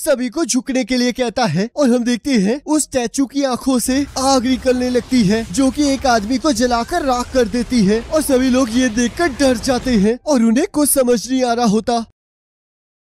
सभी को झुकने के लिए कहता है और हम देखते हैं उस स्टैचू की आंखों से आग निकलने लगती है जो कि एक आदमी को जलाकर राख कर देती है और सभी लोग ये देखकर डर जाते हैं और उन्हें कुछ समझ नहीं आ रहा होता।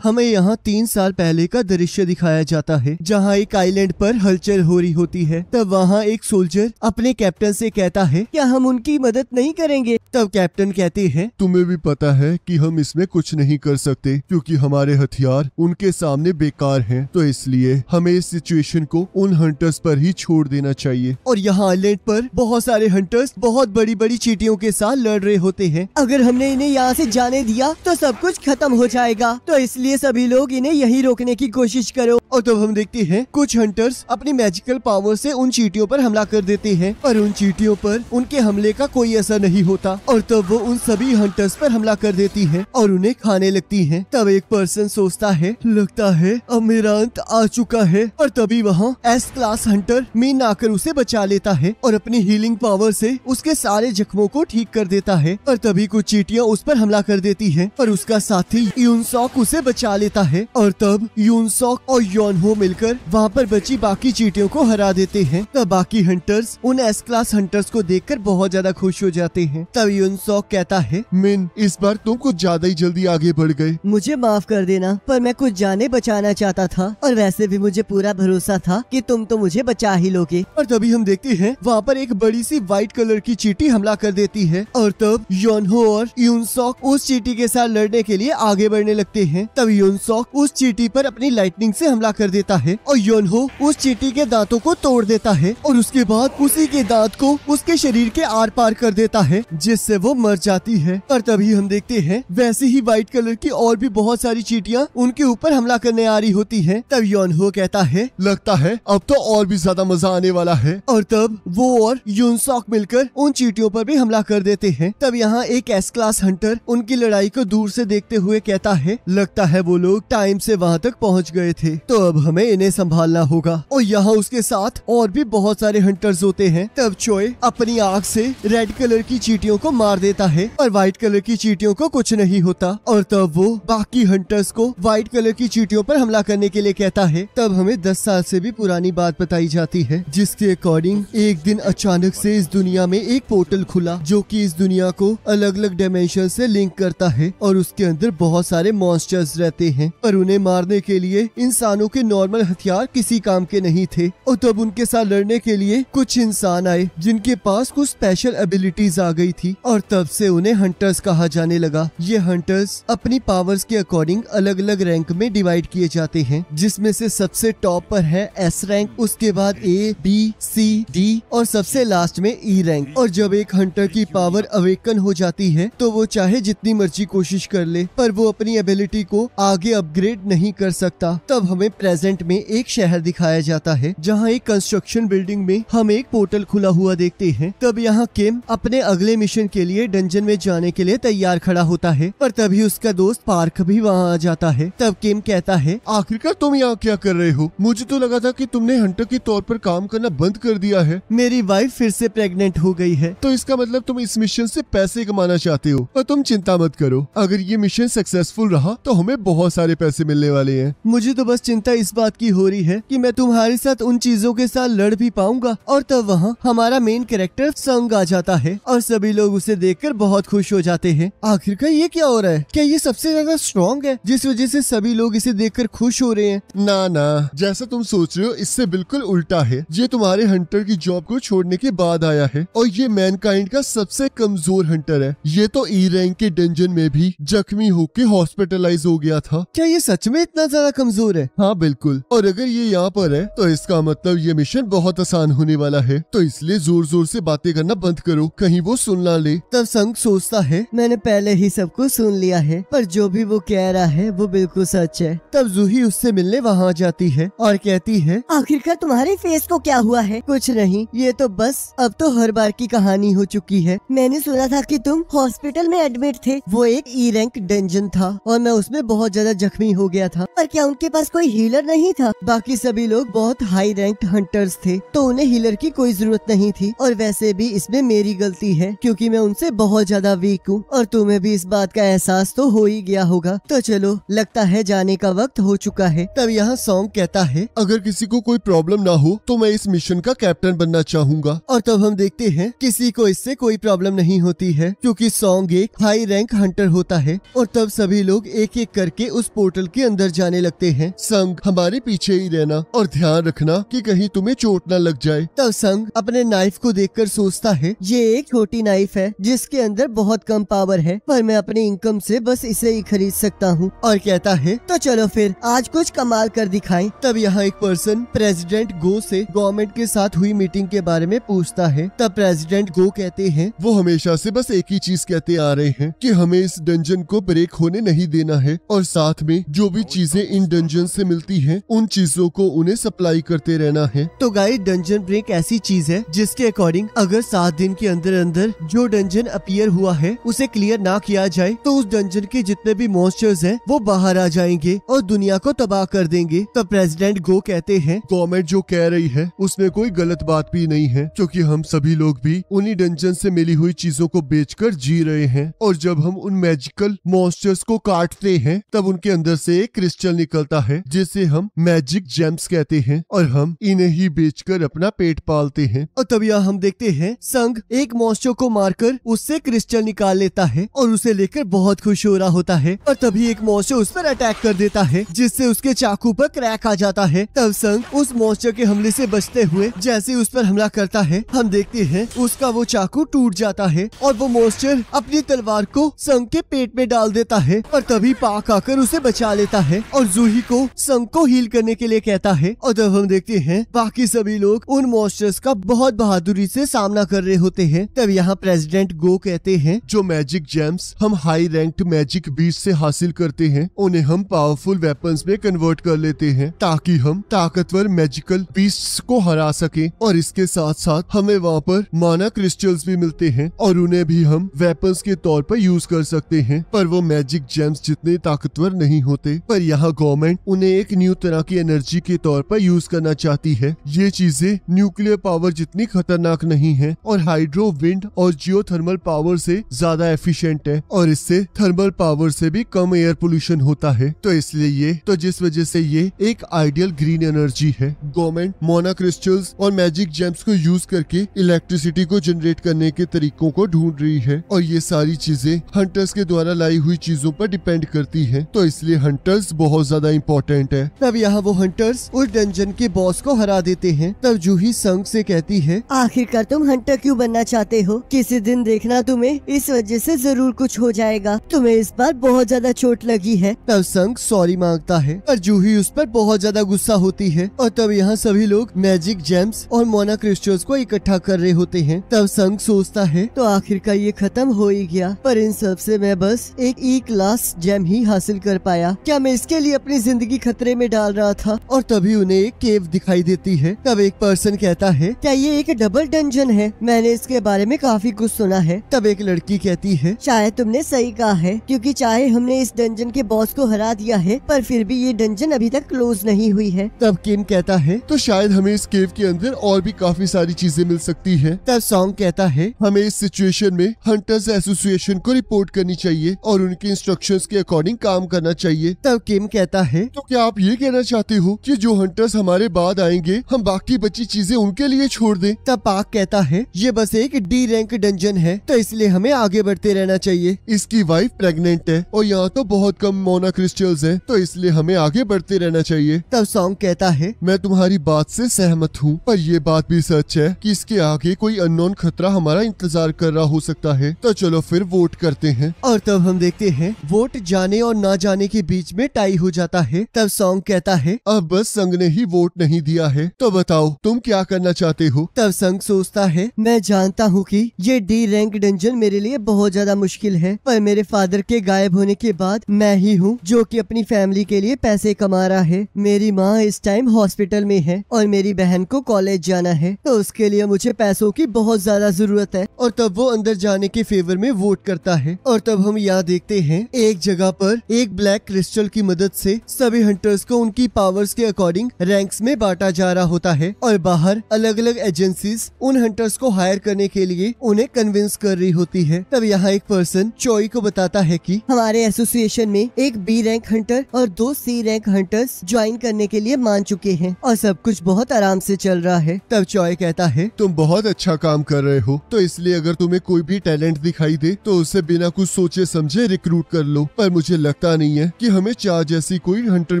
हमें यहाँ 3 साल पहले का दृश्य दिखाया जाता है जहाँ एक आइलैंड पर हलचल हो रही होती है। तब वहाँ एक सोल्जर अपने कैप्टन से कहता है क्या हम उनकी मदद नहीं करेंगे। तब कैप्टन कहते हैं तुम्हें भी पता है कि हम इसमें कुछ नहीं कर सकते क्योंकि हमारे हथियार उनके सामने बेकार हैं, तो इसलिए हमें इस सिचुएशन को उन हंटर्स पर ही छोड़ देना चाहिए। और यहाँ आइलैंड पर बहुत सारे हंटर्स बहुत बड़ी बड़ी चींटियों के साथ लड़ रहे होते हैं। अगर हमने इन्हें यहाँ से जाने दिया तो सब कुछ खत्म हो जाएगा, तो इसलिए सभी लोग इन्हें यही रोकने की कोशिश करो। और तब हम देखते हैं कुछ हंटर्स अपनी मैजिकल पावर से उन चींटियों पर हमला कर देते हैं, पर उन चींटियों पर उनके हमले का कोई असर नहीं होता और तब वो उन सभी हंटर्स पर हमला कर देती है और उन्हें खाने लगती है। तब एक पर्सन सोचता है लगता है अब मेरा अंत आ चुका है, और तभी वहाँ एस क्लास हंटर मीन आकर उसे बचा लेता है और अपनी हीलिंग पावर से उसके सारे जख्मों को ठीक कर देता है। और तभी कुछ चींटियां उस पर हमला कर देती है और उसका साथी यूनसॉक उसे बचा लेता है और तब यूनसॉक और योनहो मिलकर वहाँ पर बची बाकी चींटियों को हरा देते हैं। तब बाकी हंटर्स उन एस क्लास हंटर्स को देखकर बहुत ज्यादा खुश हो जाते हैं। तब यूनसॉक कहता है मिन इस बार तुम कुछ ज्यादा ही जल्दी आगे बढ़ गए, मुझे माफ कर देना, पर मैं कुछ जाने बचाना चाहता था और वैसे भी मुझे पूरा भरोसा था कि तुम तो मुझे बचा ही लोगे। और तभी हम देखते हैं वहाँ पर एक बड़ी सी व्हाइट कलर की चींटी हमला कर देती है और तब योनहो और यूनसॉक उस चींटी के साथ लड़ने के लिए आगे बढ़ने लगते हैं। तब यूनसॉक उस चींटी पर अपनी लाइटनिंग से हमला कर देता है और योनहो उस चींटी के दांतों को तोड़ देता है और उसके बाद उसी के दांत को उसके शरीर के आर पार कर देता है जिससे वो मर जाती है। और तभी हम देखते हैं वैसे ही व्हाइट कलर की और भी बहुत सारी चींटियां उनके ऊपर हमला करने आ रही होती हैं। तब योनहो कहता है लगता है अब तो और भी ज्यादा मजा आने वाला है। और तब वो और यूनसॉक मिलकर उन चींटियों पर भी हमला कर देते हैं। तब यहाँ एक एस क्लास हंटर उनकी लड़ाई को दूर से देखते हुए कहता है लगता है वो लोग टाइम से वहाँ तक पहुँच गए थे, तो अब हमें इन्हें संभालना होगा। और यहाँ उसके साथ और भी बहुत सारे हंटर्स होते हैं। तब चोय अपनी आग से रेड कलर की चींटियों को मार देता है और व्हाइट कलर की चींटियों को कुछ नहीं होता। और तब वो बाकी हंटर्स को व्हाइट कलर की चींटियों पर हमला करने के लिए कहता है। तब हमें 10 साल से भी पुरानी बात बताई जाती है जिसके अकॉर्डिंग एक दिन अचानक से इस दुनिया में एक पोर्टल खुला जो कि इस दुनिया को अलग अलग डायमेंशन से लिंक करता है और उसके अंदर बहुत सारे मॉन्स्टर्स रहते हैं, पर उन्हें मारने के लिए इंसानों के नॉर्मल हथियार किसी काम के नहीं थे। और तब उनके साथ लड़ने के लिए कुछ इंसान आए जिनके पास कुछ स्पेशल एबिलिटीज आ गई थी और तब से उन्हें हंटर्स कहा जाने लगा। ये हंटर्स अपनी पावर्स के अकॉर्डिंग अलग अलग रैंक में डिवाइड किए जाते हैं, जिसमें से सबसे टॉप पर है एस रैंक, उसके बाद ए, बी, सी, डी और सबसे लास्ट में ई रैंक। और जब एक हंटर की पावर अवेकन हो जाती है तो वो चाहे जितनी मर्जी कोशिश कर ले पर वो अपनी एबिलिटी को आगे अपग्रेड नहीं कर सकता। तब हमें प्रेजेंट में एक शहर दिखाया जाता है जहाँ एक कंस्ट्रक्शन बिल्डिंग में हम एक पोर्टल खुला हुआ देखते हैं। तब यहाँ किम अपने अगले मिशन के लिए डंजन में जाने के लिए तैयार खड़ा होता है, पर तभी उसका दोस्त पार्क भी वहाँ आ जाता है। तब किम कहता है आखिरकार तुम यहाँ क्या कर रहे हो? मुझे तो लगा था कि तुमने हंटर के तौर पर काम करना बंद कर दिया है। मेरी वाइफ फिर से प्रेग्नेंट हो गई है। तो इसका मतलब तुम इस मिशन से पैसे कमाना चाहते हो। और तुम चिंता मत करो, अगर ये मिशन सक्सेसफुल रहा तो हमें बहुत सारे पैसे मिलने वाले हैं। मुझे तो बस चिंता इस बात की हो रही है कि मैं तुम्हारे साथ उन चीजों के साथ लड़ भी पाऊंगा। और तब वहाँ हमारा मेन कैरेक्टर संग आ जाता है और सभी लोग उसे देखकर बहुत खुश हो जाते हैं। आखिरकार ये क्या हो रहा है? क्या ये सबसे ज्यादा स्ट्रॉन्ग है जिस वजह से सभी लोग इसे देखकर खुश हो रहे हैं? ना ना, जैसा तुम सोच रहे हो इससे बिल्कुल उल्टा है। ये तुम्हारे हंटर की जॉब को छोड़ने के बाद आया है और ये मैनकाइंड का सबसे कमजोर हंटर है। ये तो ई रैंक के डंजन में भी जख्मी होके हॉस्पिटलाइज हो गया था। क्या ये सच में इतना ज्यादा कमजोर है? हाँ बिल्कुल, और अगर ये यहाँ पर है तो इसका मतलब ये मिशन बहुत आसान होने वाला है, तो इसलिए जोर जोर से बातें करना बंद करो, कहीं वो सुन ना ले। तब संग सोचता है मैंने पहले ही सब कुछ सुन लिया है, पर जो भी वो कह रहा है वो बिल्कुल सच है। तब जूही उससे मिलने वहाँ जाती है और कहती है आखिरकार तुम्हारे फेस को क्या हुआ है? कुछ नहीं, ये तो बस अब तो हर बार की कहानी हो चुकी है। मैंने सुना था कि तुम हॉस्पिटल में एडमिट थे। वो एक ई रैंक डंजन था और मैं उसमें बहुत ज्यादा जख्मी हो गया था, पर क्या उनके पास कोई हीलर नहीं था। बाकी सभी लोग बहुत हाई रैंक्ड हंटर्स थे, तो उन्हें हीलर की कोई जरूरत नहीं थी। और वैसे भी इसमें मेरी गलती है क्योंकि मैं उनसे बहुत ज्यादा वीक हूँ और तुम्हें भी इस बात का एहसास तो हो ही गया होगा। तो चलो, लगता है जाने का वक्त हो चुका है। तब यहाँ सॉन्ग कहता है, अगर किसी को कोई प्रॉब्लम ना हो तो मैं इस मिशन का कैप्टन बनना चाहूंगा। और तब हम देखते हैं किसी को इससे कोई प्रॉब्लम नहीं होती है क्योंकि सॉन्ग एक हाई रैंक हंटर होता है। और तब सभी लोग एक एक करके उस पोर्टल के अंदर जाने लगते हैं। संग, हमारे पीछे ही रहना और ध्यान रखना कि कहीं तुम्हें चोट न लग जाए। तब संग अपने नाइफ को देखकर सोचता है, ये एक छोटी नाइफ है जिसके अंदर बहुत कम पावर है, पर मैं अपनी इनकम से बस इसे ही खरीद सकता हूँ। और कहता है, तो चलो फिर आज कुछ कमाल कर दिखाएं। तब यहाँ एक पर्सन प्रेसिडेंट गो से गवर्नमेंट के साथ हुई मीटिंग के बारे में पूछता है। तब प्रेसिडेंट गो कहते हैं, वो हमेशा से बस एक ही चीज कहते आ रहे हैं कि हमें इस डंजन को ब्रेक होने नहीं देना है और साथ में जो भी चीजें इन डंजन से मिलती हैं उन चीजों को उन्हें सप्लाई करते रहना है। तो गाइस, डंजन ब्रेक ऐसी चीज है जिसके अकॉर्डिंग अगर 7 दिन के अंदर अंदर जो डंजन अपीयर हुआ है उसे क्लियर ना किया जाए तो उस डंजन के जितने भी मॉन्स्टर्स हैं वो बाहर आ जाएंगे और दुनिया को तबाह कर देंगे। तो प्रेसिडेंट गो कहते हैं, गवर्नमेंट जो कह रही है उसमें कोई गलत बात भी नहीं है क्योंकि हम सभी लोग भी उन्हीं डंजन से मिली हुई चीजों को बेचकर जी रहे हैं। और जब हम उन मैजिकल मॉन्स्टर्स को काटते हैं तब उनके अंदर से एक क्रिस्टल निकलता है जिसे हम मैजिक जेम्स कहते हैं और हम इन्हें ही बेचकर अपना पेट पालते हैं। और तब यहाँ हम देखते हैं संग एक मॉन्स्टर को मारकर उससे क्रिस्टल निकाल लेता है और उसे लेकर बहुत खुश हो रहा होता है। और तभी एक मॉन्स्टर उस पर अटैक कर देता है जिससे उसके चाकू पर क्रैक आ जाता है। तब संग उस मॉन्स्टर के हमले से बचते हुए जैसे ही उस पर हमला करता है हम देखते हैं उसका वो चाकू टूट जाता है और वो मॉन्स्टर अपनी तलवार को संग के पेट में डाल देता है। और तभी पाक आकर उसे बचा लेता है और जूही को संग को हील करने के लिए कहता है। और तब हम देखते हैं बाकी सभी लोग उन मॉन्स्टर्स का बहुत बहादुरी से सामना कर रहे होते हैं। तब यहाँ प्रेसिडेंट गो कहते हैं, जो मैजिक जेम्स हम हाई रैंक्ड मैजिक बीस्ट से हासिल करते हैं उन्हें हम पावरफुल वेपन्स में कन्वर्ट कर लेते हैं ताकि हम ताकतवर मैजिकल बीस्ट्स को हरा सके। और इसके साथ साथ हमें वहाँ पर माना क्रिस्टल्स भी मिलते हैं और उन्हें भी हम वेपन्स के तौर पर यूज कर सकते हैं, पर वो मैजिक जेम्स जितने ताकतवर नहीं होते। पर यहाँ गवर्नमेंट उन्हें एक न्यू तरह की एनर्जी के तौर पर यूज करना चाहती है। ये चीजें न्यूक्लियर पावर जितनी खतरनाक नहीं है और हाइड्रो, विंड और जियोथर्मल पावर से ज्यादा एफिशिएंट है और इससे थर्मल पावर से भी कम एयर पोल्यूशन होता है। तो इसलिए जिस वजह से ये एक आइडियल ग्रीन एनर्जी है। गवर्नमेंट मोना क्रिस्टल्स और मैजिक जेम्स को यूज करके इलेक्ट्रिसिटी को जनरेट करने के तरीकों को ढूंढ रही है और ये सारी चीजें हंटर्स के द्वारा लाई हुई चीजों पर डिपेंड करती है। तो इसलिए हंटर्स बहुत ज्यादा इम्पोर्टेंट है। तब यहाँ वो हंटर्स उस डंजन के बॉस को हरा देते हैं। तब जूही संग से कहती है, आखिरकार तुम हंटर क्यों बनना चाहते हो? किसी दिन देखना तुम्हें इस वजह से जरूर कुछ हो जाएगा। तुम्हें इस बार बहुत ज्यादा चोट लगी है। तब संग सॉरी मांगता है और जूही उस पर बहुत ज्यादा गुस्सा होती है। और तब यहाँ सभी लोग मैजिक जेम्स और मोना क्रिस्टल्स को इकट्ठा कर रहे होते हैं। तब संग सोचता है, तो आखिरकार ये खत्म हो ही गया, पर इन सब से मैं बस एक ई क्लास जेम ही हासिल कर पाया। क्या मैं इसके लिए अपनी जिंदगी खतरे में डाल रहा था? और तभी उन्हें एक केव दिखाई देती है। तब एक पर्सन कहता है, क्या ये एक डबल डंजन है? मैंने इसके बारे में काफी कुछ सुना है। तब एक लड़की कहती है, शायद तुमने सही कहा है, क्योंकि चाहे हमने इस डंजन के बॉस को हरा दिया है पर फिर भी ये डंजन अभी तक क्लोज नहीं हुई है। तब किम कहता है, तो शायद हमें इस केव के अंदर और भी काफी सारी चीजें मिल सकती है। तब सॉन्ग कहता है, हमें इस सिचुएशन में हंटर्स एसोसिएशन को रिपोर्ट करनी चाहिए और उनके इंस्ट्रक्शंस के अकॉर्डिंग काम करना चाहिए। तब किम कहता है, तो क्या आप ये कहना चाहते हो कि जो हंटर्स हमारे बाद आएंगे हम बाकी बची चीजें उनके लिए छोड़ दें? तब पाक कहता है, ये बस एक डी रैंक डंजन है तो इसलिए हमें आगे बढ़ते रहना चाहिए। इसकी वाइफ प्रेग्नेंट है और यहाँ तो बहुत कम मोना क्रिस्टल्स हैं, तो इसलिए हमें आगे बढ़ते रहना चाहिए। तब सॉन्ग कहता है, मैं तुम्हारी बात से सहमत हूँ, पर ये बात भी सच है कि इसके आगे कोई अननोन खतरा हमारा इंतजार कर रहा हो सकता है। तो चलो फिर वोट करते हैं। और तब हम देखते हैं वोट जाने और ना जाने के बीच में टाई हो जाता है। तब सॉन्ग कहता है, अब बस संग ने ही वोट नहीं दिया है, तो बताओ तुम क्या करना चाहते हो? तब संग सोचता है, मैं जानता हूँ कि ये डी रैंक डंजन मेरे लिए बहुत ज्यादा मुश्किल है, पर मेरे फादर के गायब होने के बाद मैं ही हूँ जो कि अपनी फैमिली के लिए पैसे कमा रहा है। मेरी माँ इस टाइम हॉस्पिटल में है और मेरी बहन को कॉलेज जाना है, तो उसके लिए मुझे पैसों की बहुत ज्यादा जरूरत है। और तब वो अंदर जाने के फेवर में वोट करता है। और तब हम यहाँ देखते हैं एक जगह पर एक ब्लैक क्रिस्टल की मदद से सभी हंटर्स हंटर्स को उनकी पावर्स के अकॉर्डिंग रैंक्स में बांटा जा रहा होता है और बाहर अलग अलग एजेंसीज उन हंटर्स को हायर करने के लिए उन्हें कन्विंस कर रही होती है। तब यहाँ एक पर्सन चॉय को बताता है कि हमारे एसोसिएशन में एक बी रैंक हंटर और 2 सी रैंक हंटर्स ज्वाइन करने के लिए मान चुके हैं और सब कुछ बहुत आराम से चल रहा है। तब चॉय कहता है तुम बहुत अच्छा काम कर रहे हो, तो इसलिए अगर तुम्हें कोई भी टैलेंट दिखाई दे तो उसे बिना कुछ सोचे समझे रिक्रूट कर लो, पर मुझे लगता नहीं है कि हमें चार जैसी कोई हंटर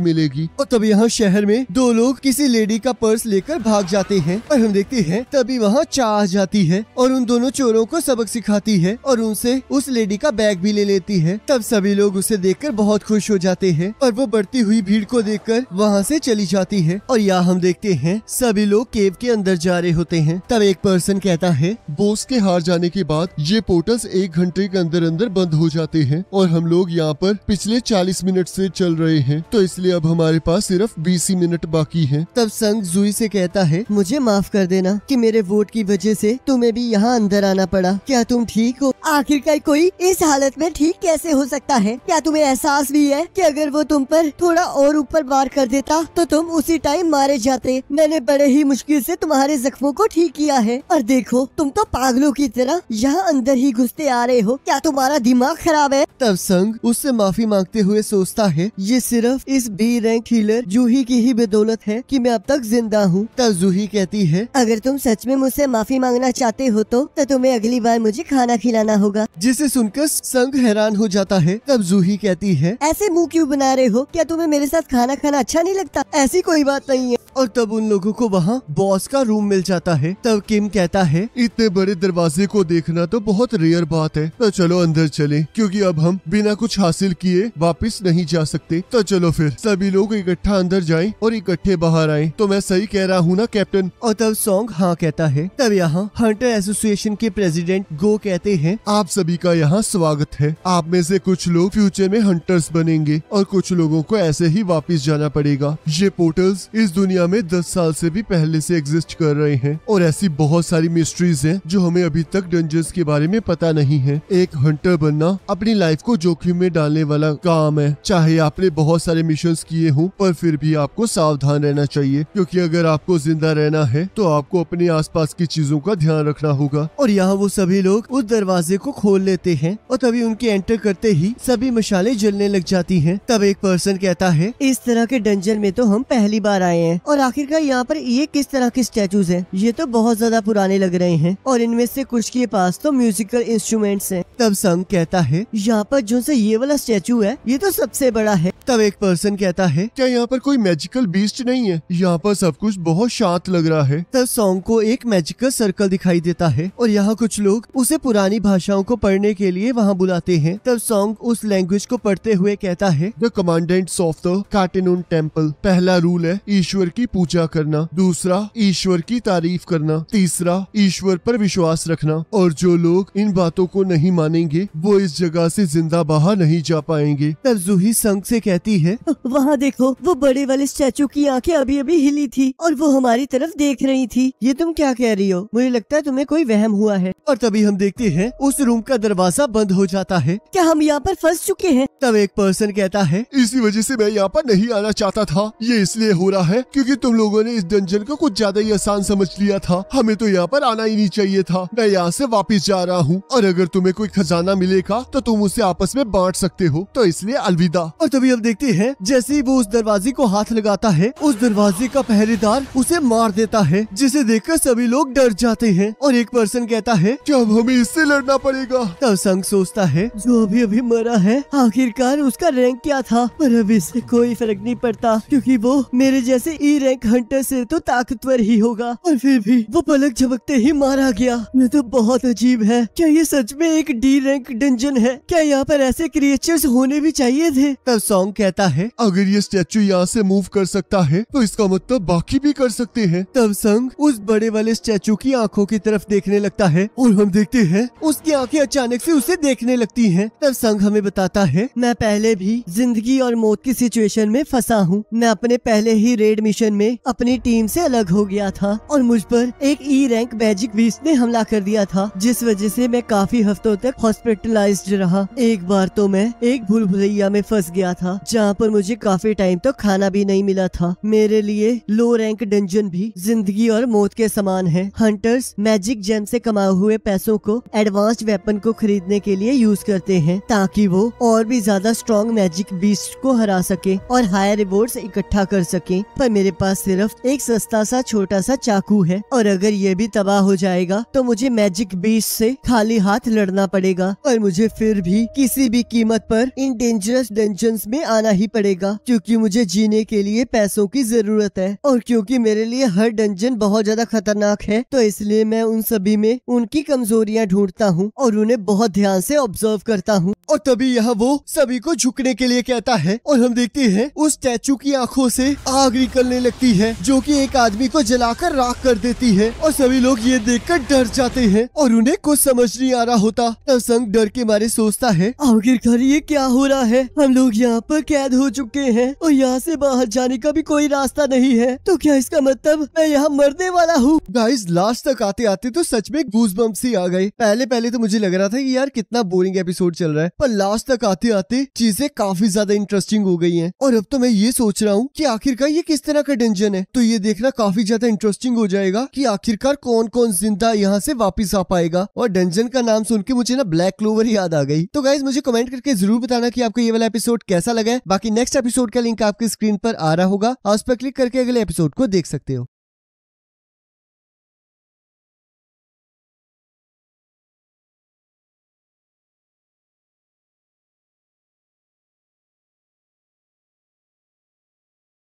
मिलेगी। और तब यहाँ शहर में 2 लोग किसी लेडी का पर्स लेकर भाग जाते हैं और हम देखते हैं तभी वहाँ चा आ जाती है और उन दोनों चोरों को सबक सिखाती है और उनसे उस लेडी का बैग भी ले लेती है। तब सभी लोग उसे देखकर बहुत खुश हो जाते हैं और वो बढ़ती हुई भीड़ को देखकर वहाँ से चली जाती है। और यहाँ हम देखते हैं सभी लोग केव के अंदर जा रहे होते हैं। तब एक पर्सन कहता है बॉस के हार जाने के बाद ये पोर्टल्स 1 घंटे के अंदर अंदर बंद हो जाते हैं और हम लोग यहाँ पर पिछले 40 मिनट से चल रहे हैं, तो इसलिए अब हमारे पास सिर्फ 20 ही मिनट बाकी हैं। तब संग जूही से कहता है मुझे माफ कर देना कि मेरे वोट की वजह से तुम्हें भी यहाँ अंदर आना पड़ा। क्या तुम ठीक हो? आखिरकार कोई इस हालत में ठीक कैसे हो सकता है? क्या तुम्हें एहसास भी है कि अगर वो तुम पर थोड़ा और ऊपर वार कर देता तो तुम उसी टाइम मारे जाते? मैंने बड़े ही मुश्किल से तुम्हारे जख्मों को ठीक किया है और देखो तुम तो पागलों की तरह यहाँ अंदर ही घुसते आ रहे हो। क्या तुम्हारा दिमाग खराब है? तब संग उससे माफी मांगते हुए सोचता है ये सिर्फ इस बी रैंक हीलर जूही की ही बदौलत है कि मैं अब तक जिंदा हूँ। तब जूही कहती है अगर तुम सच में मुझसे माफी मांगना चाहते हो तो तुम्हें अगली बार मुझे खाना खिलाना होगा। जिसे सुनकर संग हैरान हो जाता है। तब जूही कहती है ऐसे मुंह क्यों बना रहे हो? क्या तुम्हें मेरे साथ खाना खाना अच्छा नहीं लगता? ऐसी कोई बात नहीं है। और तब उन लोगों को वहाँ बॉस का रूम मिल जाता है। तब किम कहता है इतने बड़े दरवाजे को देखना तो बहुत रेयर बात है, तो चलो अंदर चले क्योंकि अब हम बिना कुछ हासिल किए वापस नहीं जा सकते। तो चलो फिर सभी लोग इकट्ठा अंदर जाएं और इकट्ठे बाहर आएं। तो मैं सही कह रहा हूँ ना कैप्टन? और तब सॉन्ग हाँ कहता है। तब यहाँ हंटर एसोसिएशन के प्रेसिडेंट गो कहते हैं आप सभी का यहाँ स्वागत है। आप में से कुछ लोग फ्यूचर में हंटर्स बनेंगे और कुछ लोगों को ऐसे ही वापस जाना पड़ेगा। ये पोर्टल्स इस दुनिया में 10 साल से भी पहले से एग्जिस्ट कर रहे हैं और ऐसी बहुत सारी मिस्ट्रीज हैं जो हमें अभी तक डंजन्स के बारे में पता नहीं है। एक हंटर बनना अपनी लाइफ को जोखिम में डालने वाला काम है। चाहे आपने बहुत सारे मिशंस किए हों, पर फिर भी आपको सावधान रहना चाहिए क्योंकि अगर आपको जिंदा रहना है तो आपको अपने आसपास की चीजों का ध्यान रखना होगा। और यहाँ वो सभी लोग उस दरवाजे को खोल लेते हैं और तभी उनके एंटर करते ही सभी मशालें जलने लग जाती हैं। तब एक पर्सन कहता है इस तरह के डंजन में तो हम पहली बार आए हैं और आखिरकार यहाँ पर ये किस तरह के स्टैचूज हैं? ये तो बहुत ज्यादा पुराने लग रहे हैं और इनमें से कुछ के पास तो म्यूजिकल इंस्ट्रूमेंट्स हैं। तब संग कहता है यहाँ पर जो से ये वाला स्टैचू है ये तो सबसे बड़ा है। तब एक पर्सन कहता है क्या यहाँ पर कोई मैजिकल बीस्ट नहीं है? यहाँ पर सब कुछ बहुत शांत लग रहा है। तब सॉन्ग को एक मैजिकल सर्कल दिखाई देता है और यहाँ कुछ लोग उसे पुरानी भाषाओं को पढ़ने के लिए वहाँ बुलाते हैं। तब सॉन्ग उस लैंग्वेज को पढ़ते हुए कहता है द कमांडेंट्स ऑफ द काटेनून टेम्पल। पहला रूल है ईश्वर की पूजा करना, दूसरा ईश्वर की तारीफ करना, तीसरा ईश्वर पर विश्वास रखना और जो लोग इन बातों को नहीं मानेंगे वो इस जगह से जिंदा बाहर नहीं जा पाएंगे। तब जूही संग से कहती है वहाँ देखो वो बड़े वाले स्टैचू की आंखें अभी अभी हिली थी और वो हमारी तरफ देख रही थी। ये तुम क्या कह रही हो? मुझे लगता है तुम्हें कोई वहम हुआ है। और तभी हम देखते हैं उस रूम का दरवाजा बंद हो जाता है। क्या हम यहाँ पर फंस चुके हैं? तब एक पर्सन कहता है इसी वजह से मैं यहाँ पर नहीं आना चाहता था। ये इसलिए हो रहा है क्योंकि तुम लोगों ने इस डंजन को कुछ ज्यादा ही आसान समझ लिया था। हमें तो यहाँ पर आना ही नहीं चाहिए था। मैं यहाँ से वापस जा रहा हूँ और अगर तुम्हें कोई खजाना मिलेगा तो तुम उसे आपस में बांट सकते हो, तो इसलिए अलविदा। और तभी हम देखते हैं जैसे ही वो उस दरवाजे को हाथ लगाता है उस दरवाजे का पहरेदार उसे मार देता है, जिसे देखकर सभी लोग डर जाते हैं। और एक पर्सन कहता है क्या अब हमें इससे लड़ना पड़ेगा? तब संग सोचता है जो अभी अभी मरा है आखिरकार उसका रैंक क्या था? पर अब इससे कोई फर्क नहीं पड़ता क्योंकि वो मेरे जैसे ई रैंक हंटर से तो ताकतवर ही होगा। और फिर भी वो पलक झपकते ही मारा गया। ये तो बहुत अजीब है। क्या ये सच में एक डी रैंक डंजन है? क्या यहाँ पर ऐसे क्रिएचर्स होने भी चाहिए थे? तब सॉन्ग कहता है अगर ये स्टैचू यहाँ से मूव कर सकता है तो इसका मतलब बाकी भी कर सकते हैं। तब संग उस बड़े वाले स्टैचू की आंखों की तरफ देखने लगता है और हम देखते हैं उसकी आंखें अचानक से उसे देखने लगती हैं। तब संग हमें बताता है मैं पहले भी जिंदगी और मौत की सिचुएशन में फंसा हूँ। मैं अपने पहले ही रेड मिशन में अपनी टीम से अलग हो गया था और मुझ पर एक ई रैंक मैजिक बीस्ट ने हमला कर दिया था, जिस वजह से मैं काफी हफ्तों तक हॉस्पिटलाइज्ड रहा। एक बार तो मैं एक भूल भुलैया में फंस गया था जहाँ पर मुझे काफी काफी टाइम तक खाना भी नहीं मिला था। मेरे लिए लो रैंक डंजन भी जिंदगी और मौत के समान है। हंटर्स मैजिक जेम से कमाए हुए पैसों को एडवांस्ड वेपन को खरीदने के लिए यूज करते हैं ताकि वो और भी ज्यादा स्ट्रॉन्ग मैजिक बीस्ट को हरा सके और हायर रिवॉर्ड्स इकट्ठा कर सके। पर मेरे पास सिर्फ एक सस्ता सा छोटा सा चाकू है और अगर ये भी तबाह हो जाएगा तो मुझे मैजिक बीस्ट से खाली हाथ लड़ना पड़ेगा और मुझे फिर भी किसी भी कीमत पर इन डेंजरस डंजन्स में आना ही पड़ेगा क्योंकि मुझे जीने के लिए पैसों की जरूरत है और क्योंकि मेरे लिए हर डंजन बहुत ज्यादा खतरनाक है तो इसलिए मैं उन सभी में उनकी कमजोरियां ढूंढता हूँ और उन्हें बहुत ध्यान से ऑब्जर्व करता हूँ। और तभी यहाँ वो सभी को झुकने के लिए कहता है और हम देखते हैं उस स्टैचू की आंखों से आग निकलने लगती है जो कि एक आदमी को जलाकर राख कर देती है और सभी लोग ये देखकर डर जाते हैं और उन्हें कुछ समझ नहीं आ रहा होता। नवसंग डर के मारे सोचता है आखिरकार ये क्या हो रहा है। हम लोग यहाँ पर कैद हो चुके हैं और यहाँ से बाहर जाने का भी कोई रास्ता नहीं है। तो क्या इसका मतलब मैं यहाँ मरने वाला हूँ। गाइस लास्ट तक आते आते तो सच में गूज़बम्प्स ही आ गए। पहले तो मुझे लग रहा था कि यार कितना बोरिंग एपिसोड चल रहा है, पर लास्ट तक आते आते चीजें काफी ज्यादा इंटरेस्टिंग हो गई हैं। और अब तो मैं ये सोच रहा हूँ कि आखिरकार ये किस तरह का डंजन है। तो ये देखना काफी ज्यादा इंटरेस्टिंग हो जाएगा कि आखिरकार कौन कौन जिंदा यहाँ से वापस आ पाएगा। और डंजन का नाम सुन के मुझे ना ब्लैक क्लोवर याद आ गई। तो गाइस मुझे कमेंट करके जरूर बताना कि आपको ये वाला एपिसोड कैसा लगा है। बाकी नेक्स्ट एपिसोड का लिंक आपकी स्क्रीन पर आ रहा होगा, उस पर क्लिक करके अगले एपिसोड को देख सकते हो।